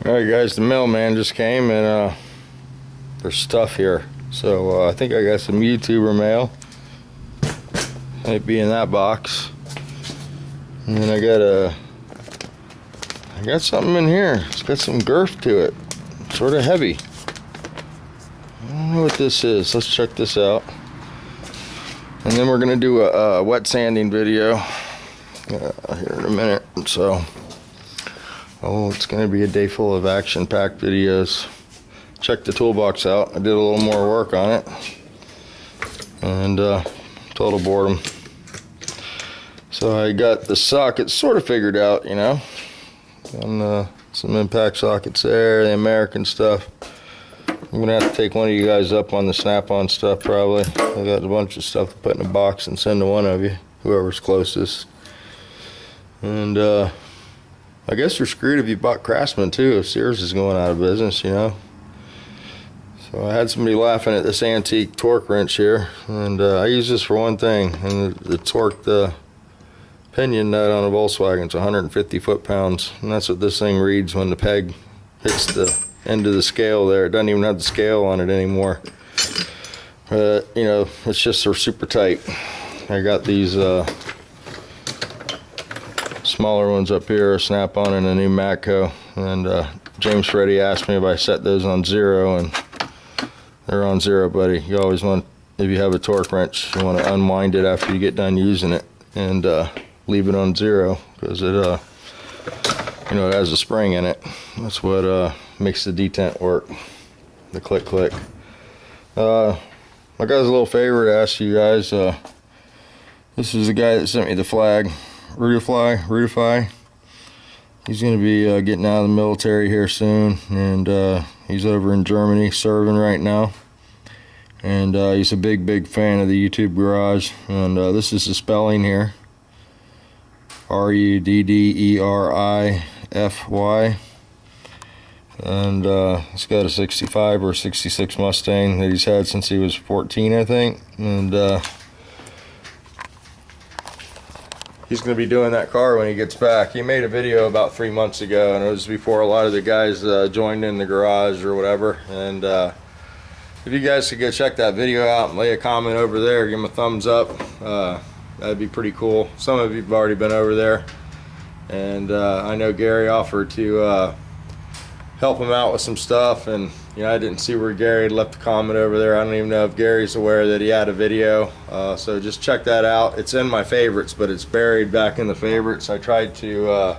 Alright guys, the mailman just came and there's stuff here. So I think I got some YouTuber mail. Might be in that box. And then I got something in here. It's got some girth to it. Sort of heavy. I don't know what this is. Let's check this out. And then we're gonna do a wet sanding video here in a minute. So it's going to be a day full of action-packed videos. Check the toolbox out. I did a little more work on it. And total boredom. So I got the sockets sort of figured out, you know. And some impact sockets there, the American stuff. I'm going to have to take one of you guys up on the snap-on stuff probably. I got a bunch of stuff to put in a box and send to one of you, whoever's closest. And I guess you're screwed if you bought Craftsman too, if Sears is going out of business, you know. So I had somebody laughing at this antique torque wrench here, and I use this for one thing, and the torque the pinion nut on a Volkswagen. It's 150 foot-pounds, and that's what this thing reads when the peg hits the end of the scale there. It doesn't even have the scale on it anymore. You know, it's just super tight. I got these smaller ones up here, a Snap-on and a new Matco, and James Freddy asked me if I set those on 0, and they're on 0, buddy. You always want, if you have a torque wrench, you want to unwind it after you get done using it and leave it on 0, because it you know, it has a spring in it. That's what makes the detent work, the click click. I got a little favor to ask you guys. This is the guy that sent me the flag, Rudderify. He's going to be getting out of the military here soon, and he's over in Germany serving right now. And he's a big fan of the YouTube Garage. And this is the spelling here: Rudderify. And he's got a 65 or 66 Mustang that he's had since he was 14, I think. And he's going to be doing that car when he gets back. He made a video about 3 months ago, and it was before a lot of the guys joined in the garage or whatever. And if you guys could go check that video out and lay a comment over there, give him a thumbs up, that'd be pretty cool. Some of you have already been over there, and I know Gary offered to help him out with some stuff, and you know, I didn't see where Gary had left a comment over there. I don't even know if Gary's aware that he had a video, so just check that out. It's in my favorites, but it's buried back in the favorites. I tried to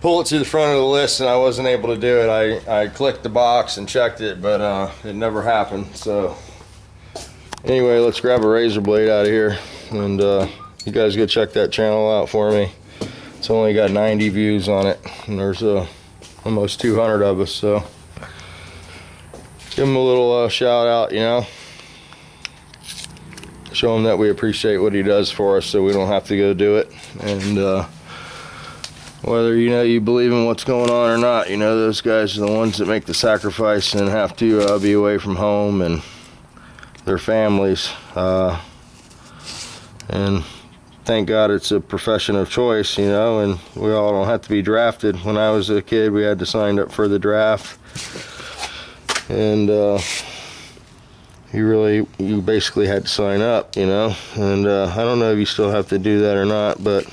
pull it to the front of the list, and I wasn't able to do it. I clicked the box and checked it, but it never happened. So anyway, let's grab a razor blade out of here, and you guys go check that channel out for me. It's only got 90 views on it, and there's almost 200 of us, so give him a little shout out, you know. Show him that we appreciate what he does for us, so we don't have to go do it. And whether you believe in what's going on or not, you know, those guys are the ones that make the sacrifice and have to be away from home and their families. And thank God it's a profession of choice, you know, and we all don't have to be drafted. When I was a kid, we had to sign up for the draft, and you basically had to sign up, you know. And I don't know if you still have to do that or not, but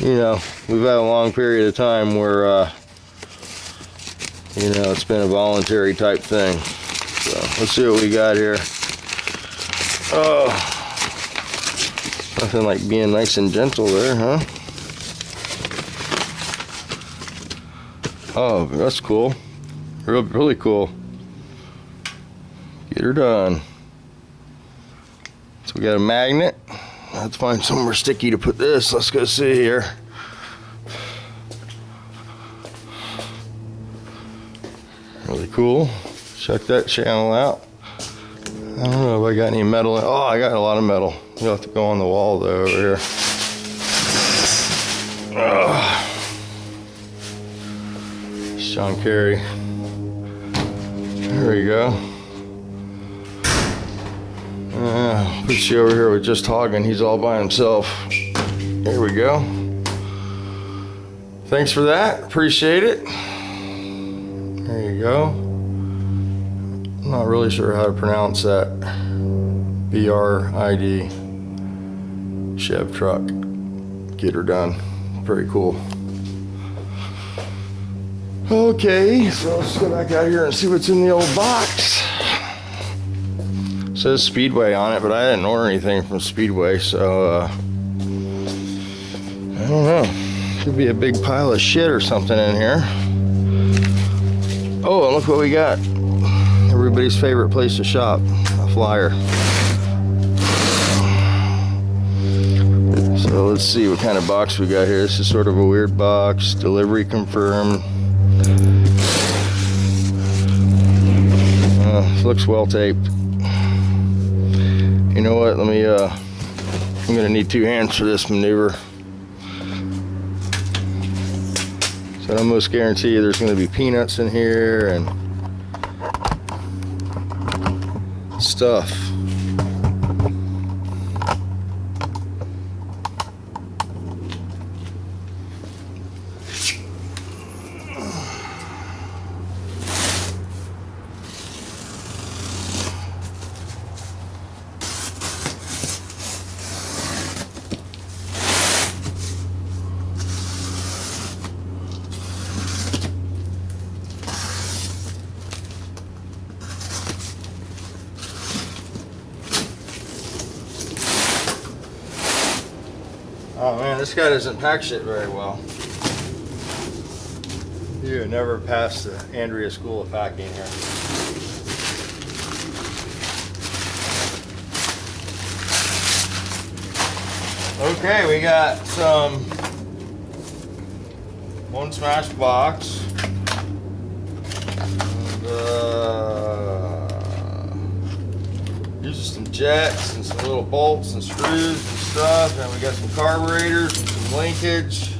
you know, we've had a long period of time where you know, it's been a voluntary type thing. So let's see what we got here. Oh, nothing like being nice and gentle there, huh? Oh, that's cool. Really cool. Get her done. So we got a magnet. Let's find somewhere sticky to put this. Let's go see here. Really cool. Check that channel out. I don't know if I got any metal. Oh, I got a lot of metal. You'll have to go on the wall though over here. John Kerry. There we go. Put you over here with just Hagen. He's all by himself. There we go. Thanks for that. Appreciate it. There you go. I'm not really sure how to pronounce that. BRID Chev truck. Get her done. Pretty cool. Okay, so let's go back out here and see what's in the old box. It says Speedway on it, but I didn't order anything from Speedway, so I don't know. Could be a big pile of shit or something in here. Oh, and look what we got. Everybody's favorite place to shop, a flyer. So let's see what kind of box we got here. This is sort of a weird box. Delivery confirmed. Looks well taped. You know what? Let me. I'm gonna need 2 hands for this maneuver. So I almost guarantee you there's gonna be peanuts in here and stuff. Oh man, this guy doesn't pack shit very well. You never passed the Andrea School of Packing here. Okay, we got some one smash box. These are some jets and some little bolts and screws and stuff, and we got some carburetors and some linkage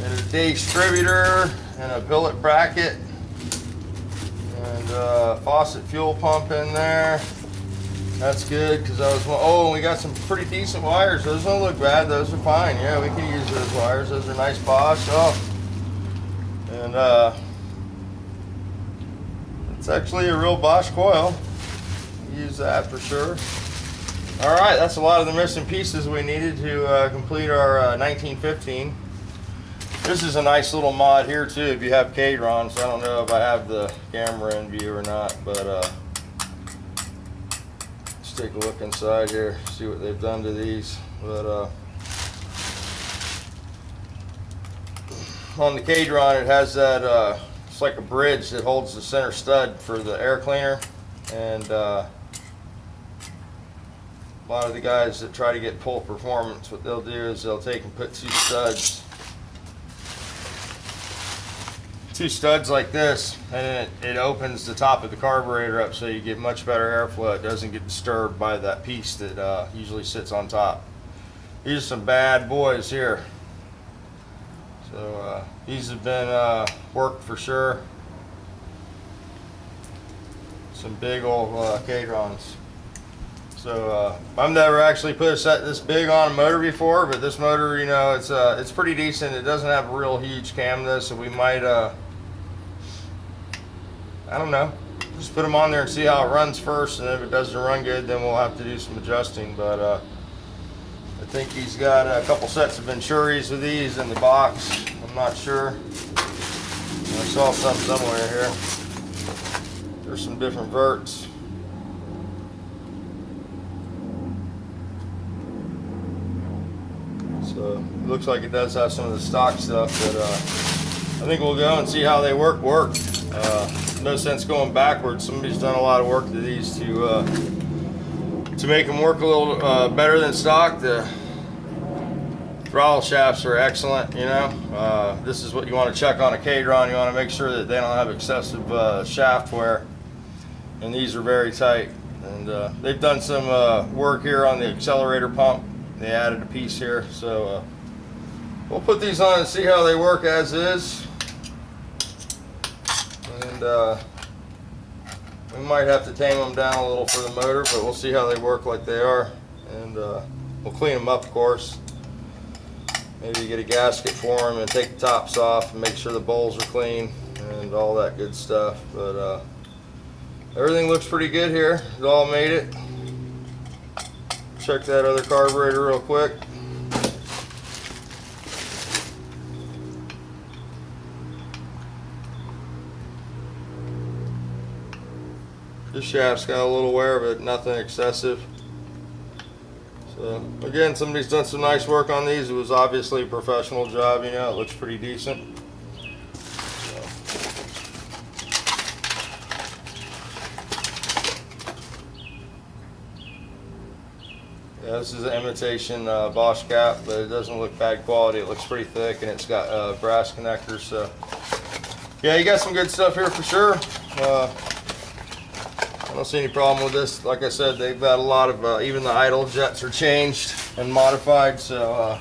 and a distributor and a billet bracket and a faucet fuel pump in there. That's good because I was, oh, and we got some pretty decent wires. Those don't look bad. Those are fine. Yeah, we can use those wires. Those are nice Bosch. Oh, and it's actually a real Bosch coil. Use that for sure. All right, that's a lot of the missing pieces we needed to complete our 1915. This is a nice little mod here too if you have K-Drons. I don't know if I have the camera in view or not, but let's take a look inside here, see what they've done to these. But on the K-Dron, it has that, it's like a bridge that holds the center stud for the air cleaner, and a lot of the guys that try to get full performance, what they'll do is they'll take and put two studs like this, and it opens the top of the carburetor up so you get much better airflow. It doesn't get disturbed by that piece that usually sits on top. These are some bad boys here. So these have been worked for sure. Some big old K-Drons. So I've never actually put a set this big on a motor before, but this motor, you know, it's pretty decent. It doesn't have a real huge cam though, so we might, I don't know, just put them on there and see how it runs first, and if it doesn't run good, then we'll have to do some adjusting. But I think he's got a couple sets of Venturis with these in the box. I'm not sure. I saw some somewhere here. There's some different verts. So it looks like it does have some of the stock stuff, but I think we'll go and see how they work. No sense going backwards. Somebody's done a lot of work to these to make them work a little better than stock. The throttle shafts are excellent, you know. This is what you want to check on a K-Dron. You want to make sure that they don't have excessive shaft wear, and these are very tight. And they've done some work here on the accelerator pump. They added a piece here, so we'll put these on and see how they work as is. And we might have to tame them down a little for the motor, but we'll see how they work like they are. And we'll clean them up, of course. maybe get a gasket for them and take the tops off and make sure the bowls are clean and all that good stuff. But everything looks pretty good here. It all made it. Check that other carburetor real quick. This shaft's got a little wear, but nothing excessive. So again, somebody's done some nice work on these. It was obviously a professional job, you know, it looks pretty decent. So. Yeah, this is an imitation Bosch cap, but it doesn't look bad quality. It looks pretty thick, and it's got brass connectors. So yeah, you got some good stuff here for sure. I don't see any problem with this. Like I said, they've got a lot of, even the idle jets are changed and modified, so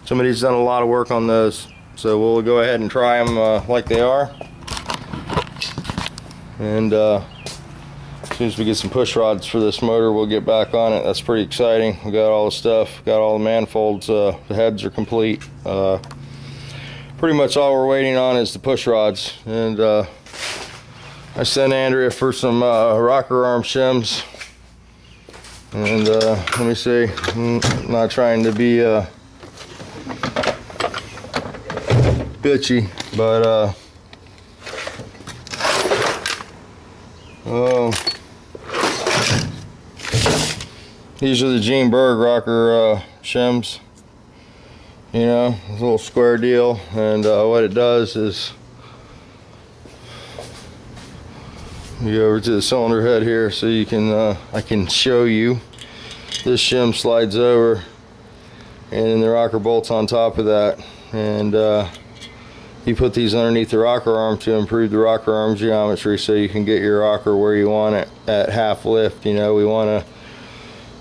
somebody's done a lot of work on those. So we'll go ahead and try them like they are. And as soon as we get some push rods for this motor, we'll get back on it. That's pretty exciting. We got all the stuff, got all the manifolds, the heads are complete. Pretty much all we're waiting on is the push rods. And I sent Andrea for some rocker arm shims, and let me see, I'm not trying to be bitchy, but these are the Gene Berg rocker shims, you know, it's a little square deal, and what it does is you go over to the cylinder head here, so you can I can show you. This shim slides over, and then the rocker bolts on top of that, and you put these underneath the rocker arm to improve the rocker arm geometry, so you can get your rocker where you want it at half lift. You know, we want to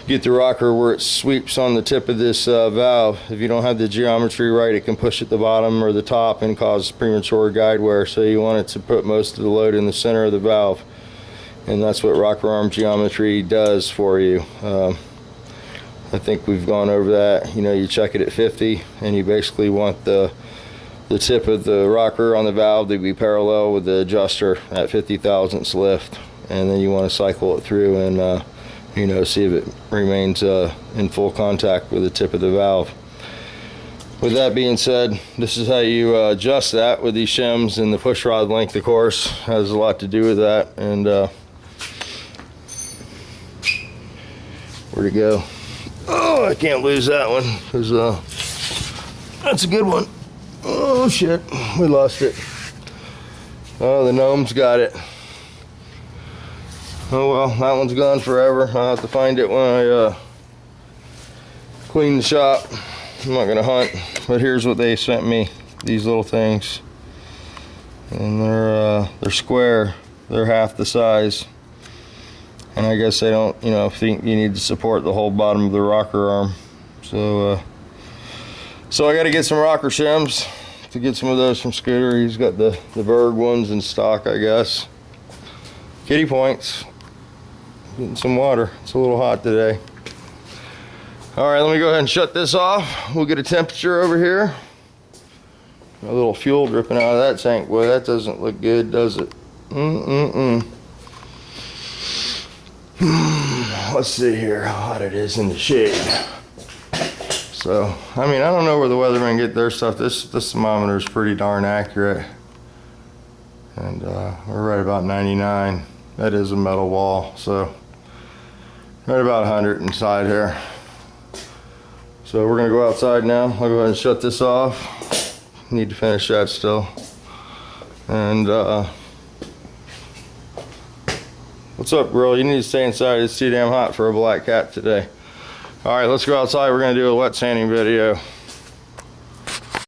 get the rocker where it sweeps on the tip of this valve. If you don't have the geometry right, it can push at the bottom or the top and cause premature guide wear. So you want it to put most of the load in the center of the valve, and that's what rocker arm geometry does for you. I think we've gone over that. You know, you check it at 50, and you basically want the tip of the rocker on the valve to be parallel with the adjuster at 50 thousandths lift, and then you want to cycle it through and you know, see if it remains in full contact with the tip of the valve. With that being said, this is how you adjust that with these shims, and the push rod length, of course, has a lot to do with that. And where'd it go? Oh, I can't lose that one, because that's a good one. Oh shit, we lost it. Oh, the gnome's got it. Oh well, that one's gone forever. I'll have to find it when I clean the shop. I'm not gonna hunt, but here's what they sent me. These little things, and they're square. They're half the size, and I guess they don't, you know, think you need to support the whole bottom of the rocker arm. So I got to get some rocker shims to get some of those from Scooter. He's got the Berg ones in stock, I guess. Kitty points. Getting some water. It's a little hot today. Alright, let me go ahead and shut this off. We'll get a temperature over here. A little fuel dripping out of that tank. Boy, that doesn't look good, does it? Let's see here how hot it is in the shade. So, I mean, I don't know where the weathermen get their stuff. This thermometer is pretty darn accurate. And we're right about 99. That is a metal wall, so right about 100 inside here. So we're gonna go outside now. I'll go ahead and shut this off. Need to finish that still. And what's up, girl? You need to stay inside. It's too damn hot for a black cat today. All right, let's go outside. We're gonna do a wet sanding video.